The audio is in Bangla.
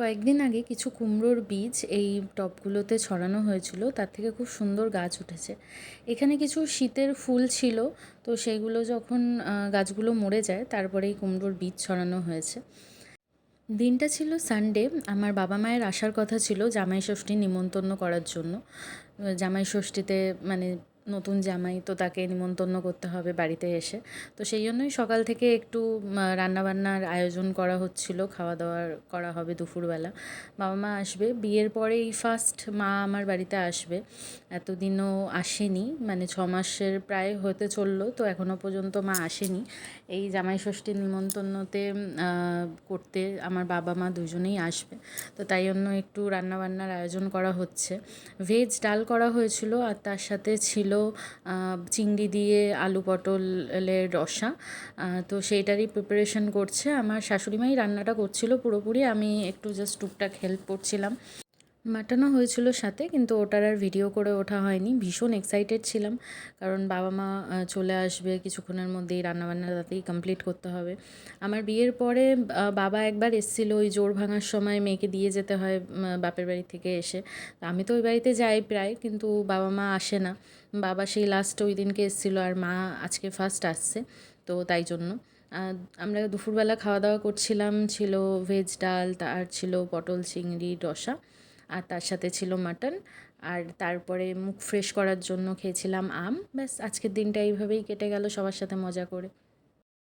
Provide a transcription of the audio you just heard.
কয়েকদিন আগে কিছু কুমড়োর বীজ এই টবগুলোতে ছড়ানো হয়েছিল, তার থেকে খুব সুন্দর গাছ উঠেছে। এখানে কিছু শীতের ফুল ছিল, তো সেইগুলো যখন গাছগুলো মরে যায় তারপরে এই কুমড়োর বীজ ছড়ানো হয়েছে। দিনটা ছিল সানডে। আমার বাবা মায়ের আসার কথা ছিল জামাই ষষ্ঠী নিমন্ত্রণ করার জন্য। জামাই ষষ্ঠীতে মানে নতুন জামাই, তো তাকে নিমন্ত্রণ করতে হবে বাড়িতে এসে। তো সেই জন্যই সকাল থেকে একটু রান্নাবান্নার আয়োজন করা হচ্ছিল, খাওয়া দাওয়ার করা হবে দুপুরবেলা। বাবা মা আসবে, বিয়ের পরে এই ফার্স্ট মা আমার বাড়িতে আসবে। এতদিনও আসেনি, মানে 6 মাসের প্রায় হতে চললো, তো এখনও পর্যন্ত মা আসেনি। এই জামাই ষষ্ঠীর নিমন্ত্রণতে করতে আমার বাবা মা দুজনেই আসবে, তো তাই জন্য একটু রান্নাবান্নার আয়োজন করা হচ্ছে। ভেজ ডাল করা হয়েছিল, আর তার সাথে ছিল চিংড়ি দিয়ে আলু পটলের রসা। তো সেইটারই প্রিপারেশন করছে আমার শাশুড়িমাই। রান্নাটা করছিল পুরোপুরি, আমি একটু জাস্ট টুকটাক হেল্প করছিলাম। মাটনও হয়েছিল সাথে, কিন্তু ওটার আর ভিডিও করে ওঠা হয়নি। ভীষণ এক্সাইটেড ছিলাম, কারণ বাবা মা চলে আসবে কিছুক্ষণের মধ্যেই, রান্নাবান্না তাতেই কমপ্লিট করতে হবে। আমার বিয়ের পরে বাবা একবার এসেছিল, ওই জোর ভাঙার সময় মেয়েকে দিয়ে যেতে হয় বাপের বাড়ি থেকে এসে। আমি তো ওই বাড়িতে যাই প্রায়, কিন্তু বাবা মা আসে না। বাবা সেই লাস্ট ওই দিনকে এসেছিলো, আর মা আজকে ফার্স্ট আসছে, তো তাই জন্য আমরা দুপুরবেলা খাওয়া দাওয়া করছিলাম। ছিল ভেজ ডাল, আর ছিল পটল চিংড়ি রসা, আর তার সাথে ছিল মাটন। আর তারপরে মুখ ফ্রেশ করার জন্য খেয়েছিলাম আম। ব্যাস, আজকের দিনটা এইভাবেই কেটে গেল সবার সাথে মজা করে।